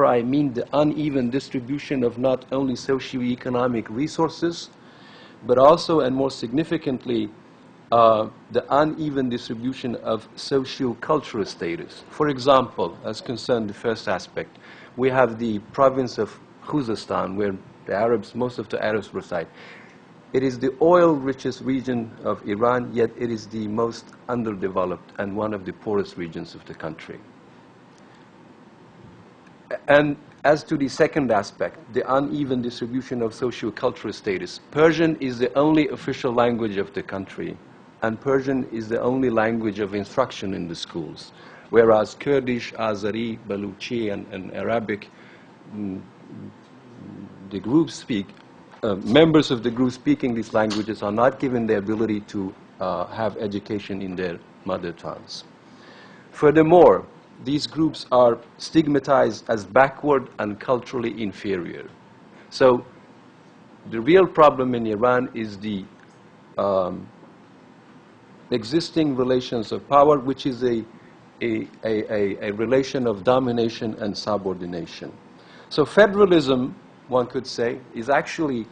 I mean the uneven distribution of not only socioeconomic resources, but also, and more significantly, the uneven distribution of socio-cultural status. For example, as concerned the first aspect, we have the province of Khuzestan, where the Arabs, most of the Arabs reside. It is the oil-richest region of Iran, yet it is the most underdeveloped and one of the poorest regions of the country. And as to the second aspect, the uneven distribution of socio-cultural status, Persian is the only official language of the country, and Persian is the only language of instruction in the schools, whereas Kurdish, Azeri, Baluchi, and Arabic, the groups speak. Members of the group speaking these languages are not given the ability to have education in their mother tongues. Furthermore, these groups are stigmatized as backward and culturally inferior. So the real problem in Iran is the existing relations of power, which is a relation of domination and subordination. So federalism, one could say, is actually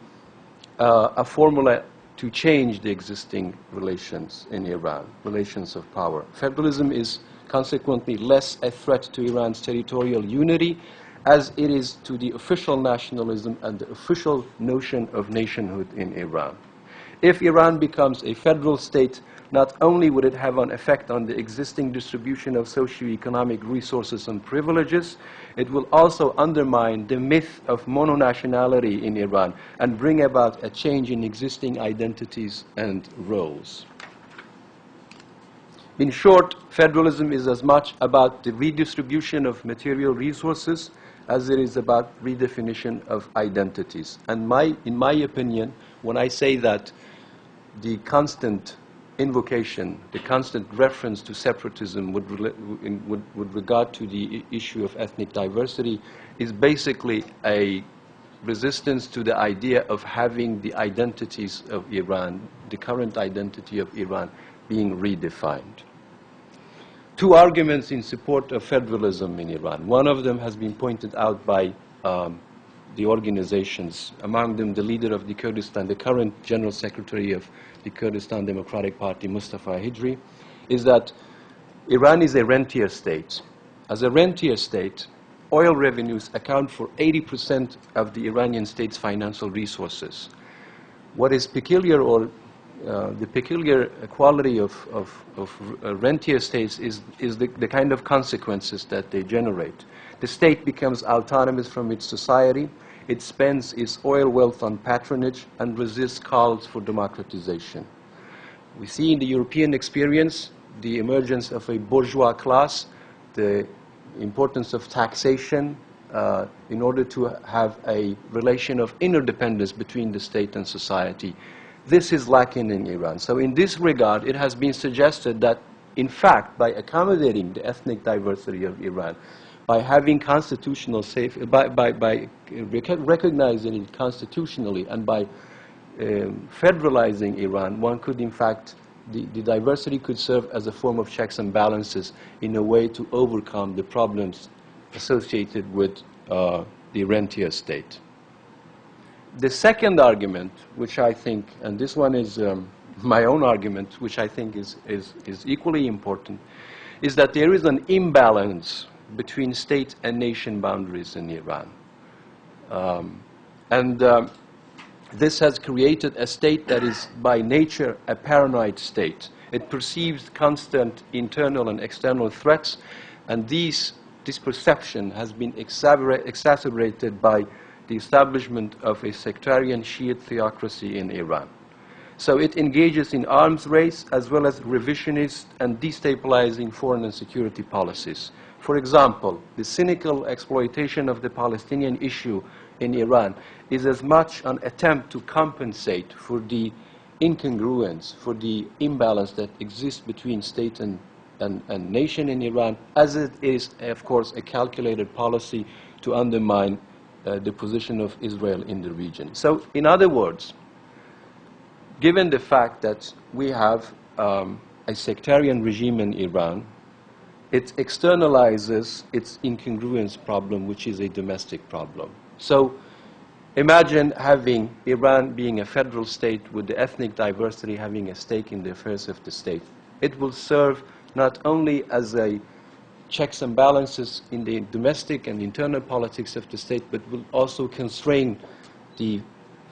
a formula to change the existing relations in Iran, relations of power. Federalism is consequently less a threat to Iran's territorial unity as it is to the official nationalism and the official notion of nationhood in Iran. If Iran becomes a federal state, not only would it have an effect on the existing distribution of socioeconomic resources and privileges, it will also undermine the myth of mononationality in Iran and bring about a change in existing identities and roles. In short, federalism is as much about the redistribution of material resources as it is about redefinition of identities. And in my opinion, when I say that the constant invocation, the constant reference to separatism with regard to the issue of ethnic diversity is basically a resistance to the idea of having the identities of Iran, the current identity of Iran, being redefined. Two arguments in support of federalism in Iran. One of them has been pointed out by the organizations, among them the leader of the Kurdistan, the current General Secretary of the Kurdistan Democratic Party, Mustafa Hidri, is that Iran is a rentier state. As a rentier state, oil revenues account for 80% of the Iranian state's financial resources. What is peculiar, or the peculiar quality of rentier states is the kind of consequences that they generate. The state becomes autonomous from its society. It spends its oil wealth on patronage and resists calls for democratization. We see in the European experience the emergence of a bourgeois class, the importance of taxation in order to have a relation of interdependence between the state and society. This is lacking in Iran. So in this regard, it has been suggested that, in fact, by accommodating the ethnic diversity of Iran, by having constitutional by recognizing it constitutionally, and by federalizing Iran, one could, in fact, the diversity could serve as a form of checks and balances in a way to overcome the problems associated with the rentier state. The second argument, which I think, and this one is my own argument, which I think is equally important, is that there is an imbalance between state and nation boundaries in Iran. This has created a state that is by nature a paranoid state. It perceives constant internal and external threats, and this perception has been exacerbated by the establishment of a sectarian Shiite theocracy in Iran. So it engages in arms race as well as revisionist and destabilizing foreign and security policies. For example, the cynical exploitation of the Palestinian issue in Iran is as much an attempt to compensate for the incongruence, for the imbalance that exists between state and nation in Iran, as it is, of course, a calculated policy to undermine the position of Israel in the region. So, in other words, given the fact that we have a sectarian regime in Iran, it externalizes its incongruence problem, which is a domestic problem. So imagine having Iran being a federal state with the ethnic diversity having a stake in the affairs of the state. It will serve not only as a checks and balances in the domestic and internal politics of the state, but will also constrain the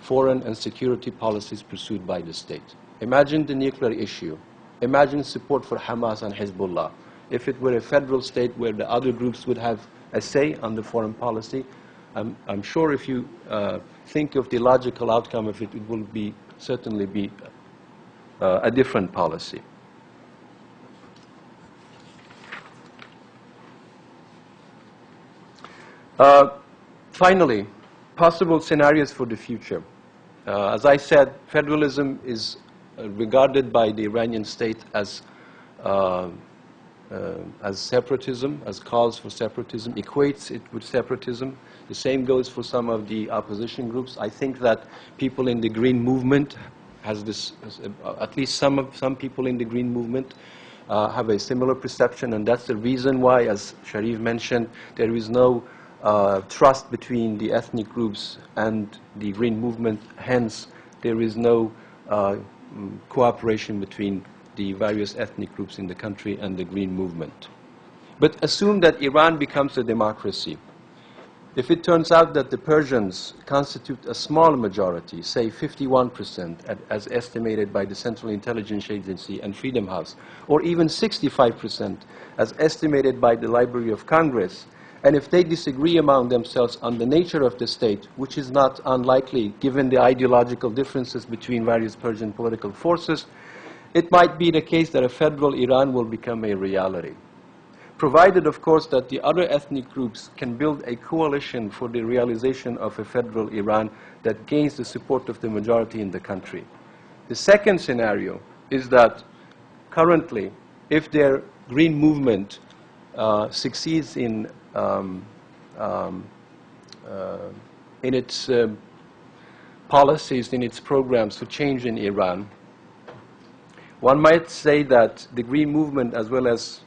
foreign and security policies pursued by the state. Imagine the nuclear issue. Imagine support for Hamas and Hezbollah. If it were a federal state where the other groups would have a say on the foreign policy, I'm sure if you think of the logical outcome of it, it will certainly be a different policy. Finally, possible scenarios for the future. As I said, federalism is regarded by the Iranian state as separatism, as calls for separatism, equates it with separatism. The same goes for some of the opposition groups. I think that people in the Green Movement has this, at least some people in the Green Movement have a similar perception, and that's the reason why, as Sharif mentioned, there is no trust between the ethnic groups and the Green Movement. Hence, there is no cooperation between the various ethnic groups in the country and the Green Movement. But assume that Iran becomes a democracy. If it turns out that the Persians constitute a small majority, say 51%, as estimated by the Central Intelligence Agency and Freedom House, or even 65%, as estimated by the Library of Congress, and if they disagree among themselves on the nature of the state, which is not unlikely given the ideological differences between various Persian political forces, it might be the case that a federal Iran will become a reality. Provided, of course, that the other ethnic groups can build a coalition for the realization of a federal Iran that gains the support of the majority in the country. The second scenario is that currently, if their Green Movement succeeds in its policies, in its programs for change in Iran, one might say that the Green Movement, as well as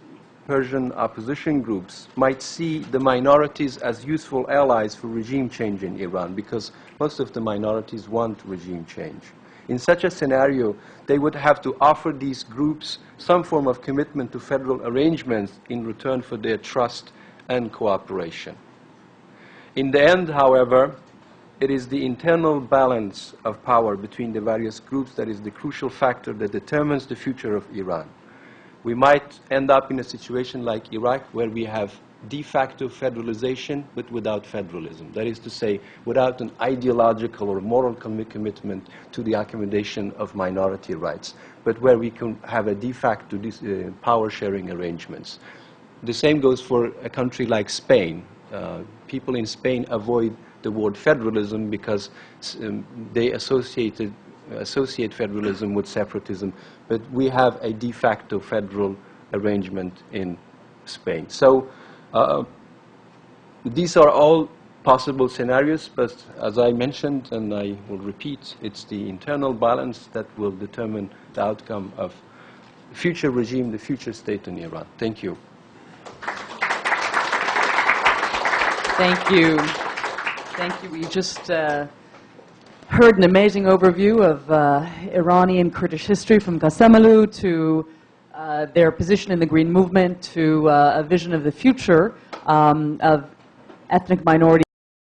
Persian opposition groups, might see the minorities as useful allies for regime change in Iran, because most of the minorities want regime change. In such a scenario, they would have to offer these groups some form of commitment to federal arrangements in return for their trust and cooperation. In the end, however, it is the internal balance of power between the various groups that is the crucial factor that determines the future of Iran. We might end up in a situation like Iraq, where we have de facto federalization, but without federalism. That is to say, without an ideological or moral commitment to the accommodation of minority rights, but where we can have a de facto power-sharing arrangements. The same goes for a country like Spain. People in Spain avoid the word federalism because they associate federalism with separatism, but we have a de facto federal arrangement in Spain. So these are all possible scenarios, but as I mentioned, and I will repeat, it's the internal balance that will determine the outcome of the future regime, the future state in Iran. Thank you. Thank you. Thank you. We just heard an amazing overview of Iranian Kurdish history, from Qasemalu to their position in the Green Movement to a vision of the future of ethnic minorities.